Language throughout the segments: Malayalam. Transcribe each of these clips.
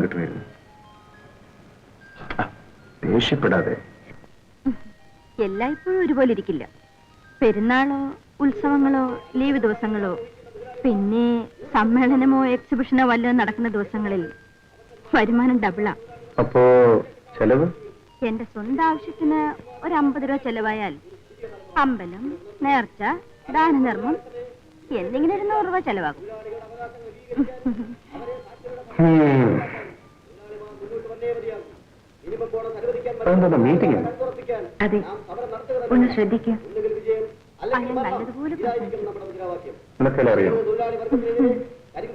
കിട്ടുമായിരുന്നു. ദേഷ്യപ്പെടാതെ. എല്ലായ്പ്പോഴും ഒരുപോലെ ഇരിക്കില്ല. പെരുന്നാളോ ഉത്സവങ്ങളോ ലീവ് ദിവസങ്ങളോ പിന്നെ സമ്മേളനമോ എക്സിബിഷനോ വല്ലതും നടക്കുന്ന ദിവസങ്ങളിൽ വരുമാനം ഡബിളാ. അപ്പോ ചെലവ്? എന്റെ സ്വന്തം ആവശ്യത്തിന് ഒരു 50 രൂപ ചെലവായാൽ അമ്പലം, നേർച്ച, ദാനധർമ്മം എന്തെങ്കിലും ഒരു 100 രൂപ ചെലവാകും. മീറ്റിംഗ്? അതെ, ഒന്ന് ശ്രദ്ധിക്കുക. അയാൾ നല്ലതുപോലെ അറിയാം.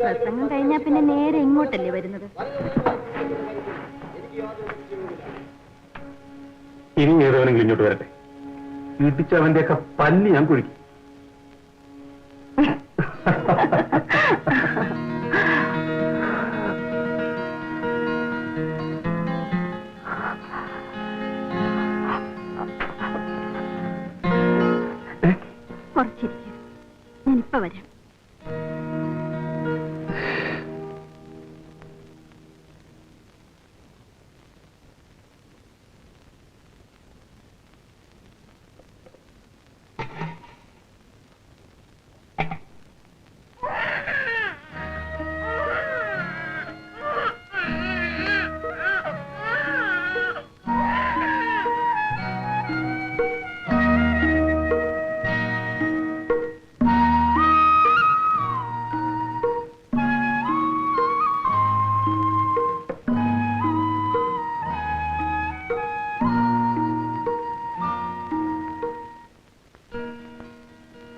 പ്രസംഗം കഴിഞ്ഞാൽ പിന്നെ നേരെ ഇങ്ങോട്ടല്ലേ വരുന്നത്. ഇനി ഏതവനെങ്കിലും ഇങ്ങോട്ട് വരട്ടെ, ഇടിച്ച് അവന്റെയൊക്കെ പല്ലി ഞാൻ കുഴിക്കും. കുറച്ചിരിക്കും, ഞാനിപ്പോ വരാം.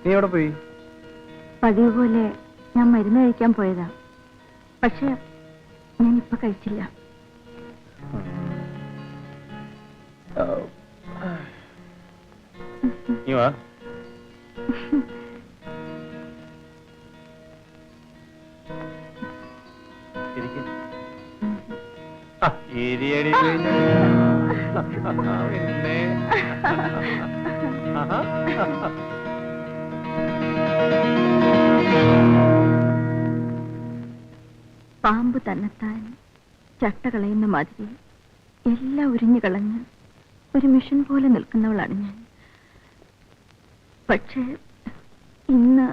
നീ എവിടെ പോയി? പതിവ് പോലെ ഞാൻ മരുന്ന് കഴിക്കാൻ പോയതാ. പക്ഷെ ഞാനിപ്പോ കഴിച്ചില്ല. പാമ്പ് തന്നെത്താൻ ചട്ട കളയുന്ന മാതിരി എല്ലാം ഉരിഞ്ഞു കളഞ്ഞ് ഒരു മിഷൻ പോലെ നിൽക്കുന്നവളാണ് ഞാൻ. പക്ഷേ ഇന്ന്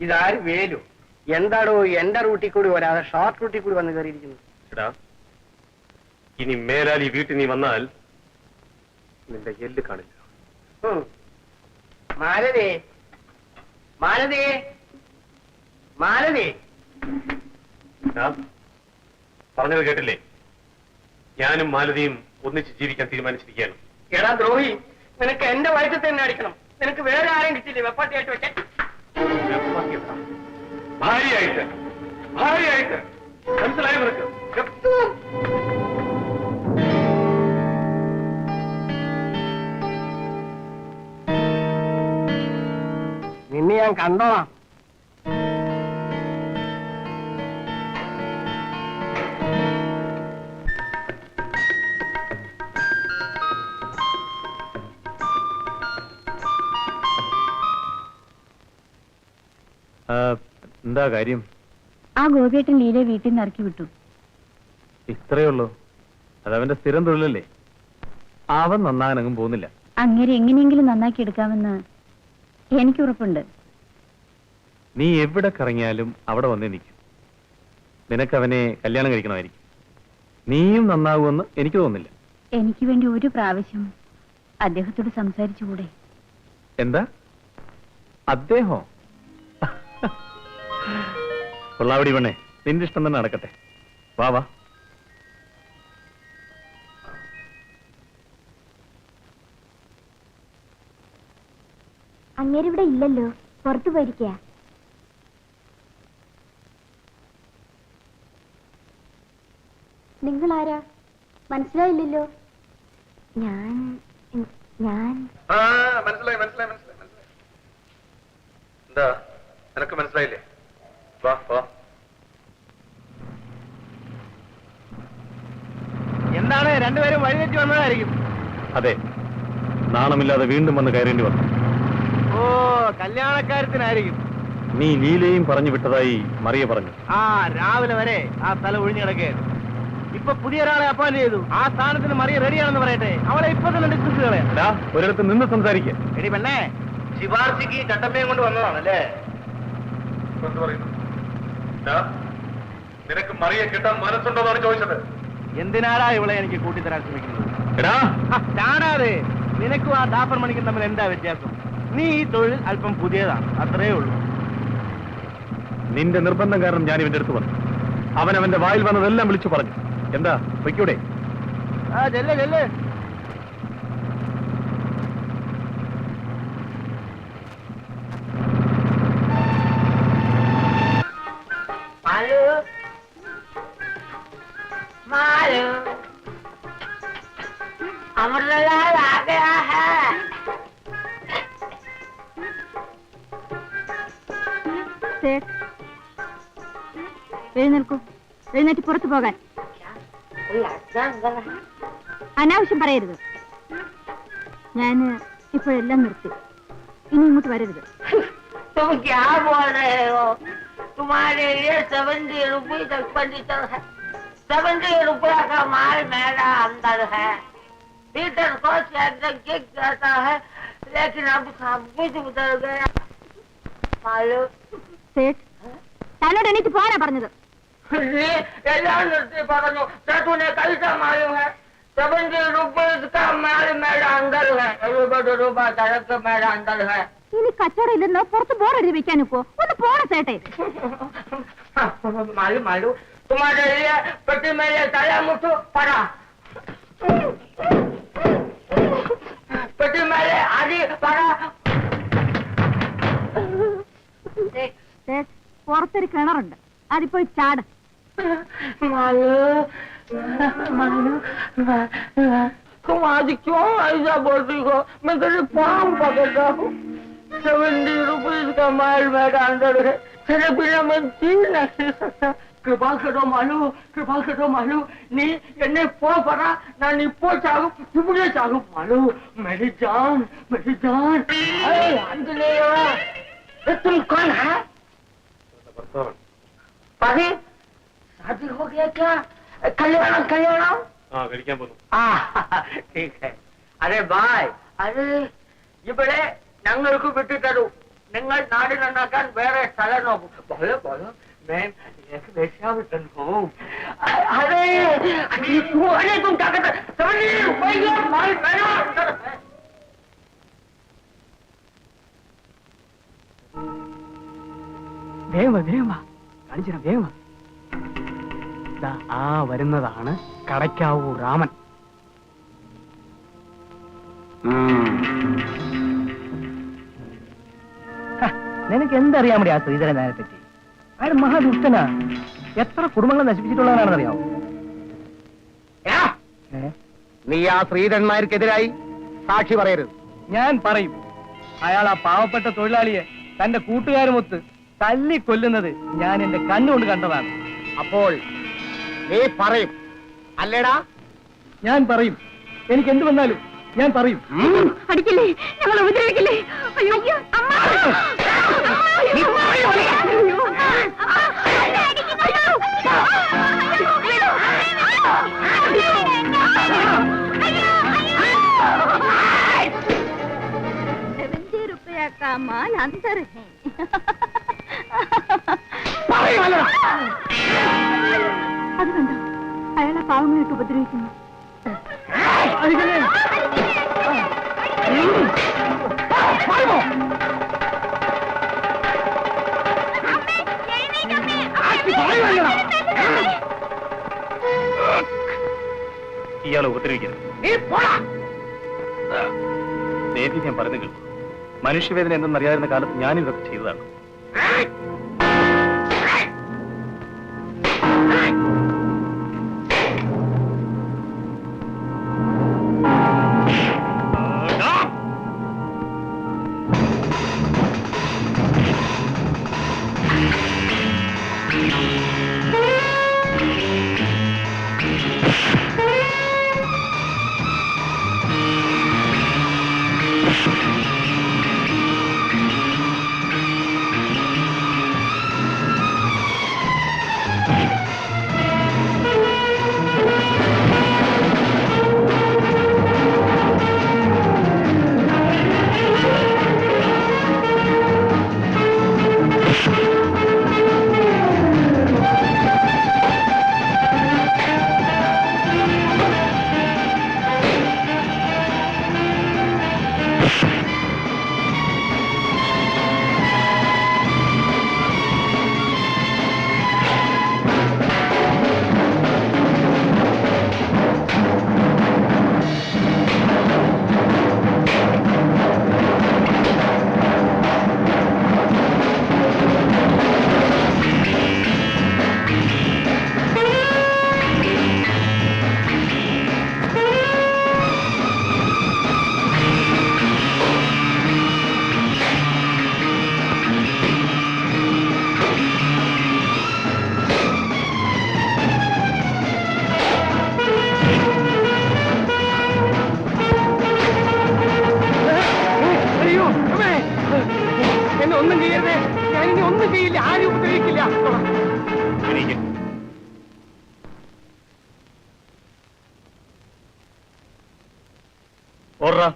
ഇതാര് വേലു? എന്താടോ എന്റെ റൂട്ടിൽ കൂടി വരാതെ ഷോർട്ട് റൂട്ടിൽ കൂടി വന്ന് കയറിയിരിക്കുന്നു? ഇനി മേലാൽ ഈ വീട്ടിൽ നീ വന്നാൽ നിന്റെ എല്ല് കാണില്ല. മാലതേ, മാലതേ, മാലതേ. പറഞ്ഞത് കേട്ടില്ലേ? ഞാനും മാലതിയും ഒന്നിച്ച് ജീവിക്കാൻ തീരുമാനിച്ചിരിക്കുകയാണ്. എടാ ദ്രോഹി, നിനക്ക് എന്റെ വയറ്റത്ത് തന്നെ അടിക്കണം. നിനക്ക് വേറെ ആരെയും കിട്ടില്ലേ വെപ്പാട്ടിയായിട്ട് വെക്കാൻ? ഭാര്യയായിട്ട്, ഭാര്യയായിട്ട് മനസ്സിലായോ നിനക്ക്? നിന്നെ ഞാൻ കണ്ടോളാം. എന്താ കാര്യം? ആ ഗോപിയേട്ടൻ ലീലെ വീട്ടിൽ നിന്ന് ഇറക്കി വിട്ടു. ഇത്രയേ ഉള്ളൂ? അതവന്റെ സ്ഥിരം തൊഴിലല്ലേ? അവൻ നന്നാകാനങ്ങും പോകുന്നില്ല. അങ്ങനെ എങ്ങനെയെങ്കിലും നന്നാക്കി എടുക്കാമെന്ന് എനിക്ക് ഉറപ്പുണ്ട്. നീ എവിടെ കറങ്ങിയാലും അവിടെ വന്നേ നിൽക്കും. നിനക്കവനെ കല്യാണം കഴിക്കണമായിരിക്കും. നീയും നന്നാകുമെന്ന് എനിക്ക് തോന്നുന്നില്ല. എനിക്ക് വേണ്ടി ഒരു പ്രാവശ്യം അദ്ദേഹത്തോട് സംസാരിച്ചുകൂടെ? എന്താ? അദ്ദേഹം? കൊള്ളാവടി പെണ്ണെ, നിന്റെ ഇഷ്ടം തന്നെ നടക്കട്ടെ. വാ വാ. അങ്ങേരിവിടെ ഇല്ലല്ലോ, പുറത്തു പോയിരിക്കുക. നിങ്ങളാരാ? മനസ്സിലായില്ലല്ലോ. ഞാൻ മനസ്സിലായി. എന്താ നിനക്ക് മനസ്സിലായില്ലേ? വാ വാ. എന്താണ് രണ്ടുപേരും വഴിതെറ്റി വന്നതായിരിക്കും. അതെ, നാണമില്ലാതെ വീണ്ടും വന്ന് കയറേണ്ടി വന്നു. ഓ, കല്യാണക്കാര്യത്തിനായിരിക്കും. നീ ലീലയും പറഞ്ഞു വിട്ടതായി മറിയ പറഞ്ഞു. ആ, രാവിലെ വരെ ആ സ്ഥലം ഒഴിഞ്ഞു കിടക്കുകയായിരുന്നു. ഇപ്പൊ പുതിയ ഒരാളെ അപ്പോയിന്റ് ചെയ്തു. ആ സ്ഥാനത്തിന് മറിയ റെഡിയാണെന്ന് പറയട്ടെ. അവളെ ഇപ്പൊ തന്നെ ഡിസ്കസ് കളയാം. ഒരിടത്ത് നിന്ന് സംസാരിക്കുക. എടി പെണ്ണേ, ശിവാർച്ചിക്ക് ചട്ടമ്പയും കൊണ്ട് വന്നതാണല്ലേ? നിനക്ക് മറിയ കിട്ടാൻ മനസ്സുണ്ടോന്നാണ് ചോദിച്ചത്. എന്തിനാടാ ഇവളെ എനിക്ക് കൂട്ടിത്തരാൻ ശ്രമിക്കുന്നത്? എടാ ചാടാതെ. നിനക്കും ആ ഡാഫർ മണിക്കും തമ്മിൽ എന്താ വ്യത്യാസം? നീ ഈ തൊഴിൽ അല്പം പുതിയതാണ്, അത്രേ ഉള്ളൂ. നിന്റെ നിർബന്ധം കാരണം ഞാൻ ഇവന്റെ അടുത്ത് വന്നു. അവൻ അവന്റെ വായിൽ വന്നതെല്ലാം വിളിച്ചു പറഞ്ഞു. എന്താ വയ്ക്കൂടെ? ആ, ചെല്ല് ചെല്ല്. अमरलाल आ गया है। എഴുന്നേൽക്കൂ. എഴുന്നേറ്റ് പുറത്തു പോകാൻ. അനാവശ്യം പറയരുത്. ഞാൻ ഇപ്പോഴെല്ലാം നിർത്തി. ഇനി ഇങ്ങോട്ട് വരരുത്. तुम क्या बोल रहे हो? तुम्हारे लिए 70 रुपये तक फर्नीचर है। 70 रुपया का माल मेरा अंदर है। भीतर को सेंटर किक जाता है, लेकिन अब सब कुछ उधर गया। मालूम? തന്നോട് എണീറ്റ് പോകാനാ പറഞ്ഞത്. एല്ലാം നിർത്തി പറഞ്ഞു. तूने कैसा मालूम है? 70 रुपये का माल मेरा अंदर है। 70 रुपया सड़क मेरा अंदर है। ഇനി കച്ചവടം ഇല്ലെന്നോ പുറത്ത് ബോർഡ് വെക്കാൻ നിൽക്കോ? ഒന്ന് പോണ ചേട്ടെ. मालूम मालूम तुम्हारे लिए पति मेरे ताला मुठो पड़ा। पति मेरे आदि पड़ा। പുറത്തൊരു കിണറുണ്ട്, അതിപ്പോയി ചാട്. मालूम मालूम तुम आज क्यों ऐसा बोलती हो? मैं तेरे पाँव पकड़ता हूँ। 70 रुपये का माल मेरा अंदर है। तेरे बिना मैं जी नहीं सकता. कृपा करो मालू, कृपा करो मालू. नी एन्ने पो पड़ा ना नी पो चाहूं, तुमने चाहूं मालू. मेरी जान, मेरी जान. अरे आंजनेय, तुम कौन है? पानी शादी हो गया क्या? कल्याण कल्याण. കഴിക്കാൻ പോന്നു. ठीक है. अरे भाई, अरे ഇവിടെ ഞങ്ങൾക്ക് വിട്ടു തരൂ. നിങ്ങൾ നാട് നന്നാക്കാൻ വേറെ സ്ഥലം നോക്കൂ. बोलो बोलो मैं एक वेश्यावतन हूँ. अरे तुम क्या करते? 70 रुपये माल मेरा अंदर है. വേഗം വേഗം കാണിച്ചിരാ വേഗം. ആ വരുന്നതാണ് കടയ്ക്കാവൂ രാമൻ. നിനക്ക് എന്തറിയാമോ ആ ശ്രീധരൻ നായരെ പറ്റി? അയാൾ മഹാദുഷ്ടനാ. എത്ര കുടുംബങ്ങൾ നശിപ്പിച്ചിട്ടുള്ളവരാണെന്നറിയാമോ? നീ ആ ശ്രീധരൻ നായർക്കെതിരായി സാക്ഷി പറയരുത്. ഞാൻ പറയും. അയാൾ ആ പാവപ്പെട്ട തൊഴിലാളിയെ തന്റെ കൂട്ടുകാരുമൊത്ത് തല്ലിക്കൊല്ലുന്നത് ഞാൻ എന്റെ കണ്ണുകൊണ്ട് കണ്ടതാണ്. അപ്പോൾ നീ പറയും അല്ലേടാ? ഞാൻ പറയും. എനിക്ക് എന്ത് വന്നാലും ഞാൻ പറയും. അടിക്കില്ലേ, ഞങ്ങൾ ഉപദ്രവിക്കില്ലേ? അയ്യോ അമ്മ. ₹70 का माल अंदर है. അത് കണ്ടോ, അയാളെ പാവങ്ങളായിട്ട് ഉപദ്രവിക്കുന്നു. ഇയാളെ ഉപദ്രവിക്കരുത്. ദേവി, ഞാൻ പറഞ്ഞു കേൾക്കും. മനുഷ്യവേദന എന്തെന്നറിയാവുന്ന കാലത്ത് ഞാനിതൊക്കെ ചെയ്തതാണ്. എന്നെ ഒന്നും ചെയ്യരുതേ. ഞാനിനി ഒന്നും ചെയ്യില്ല, ആരും ഉപദ്രവിക്കില്ല. ഓർഡർ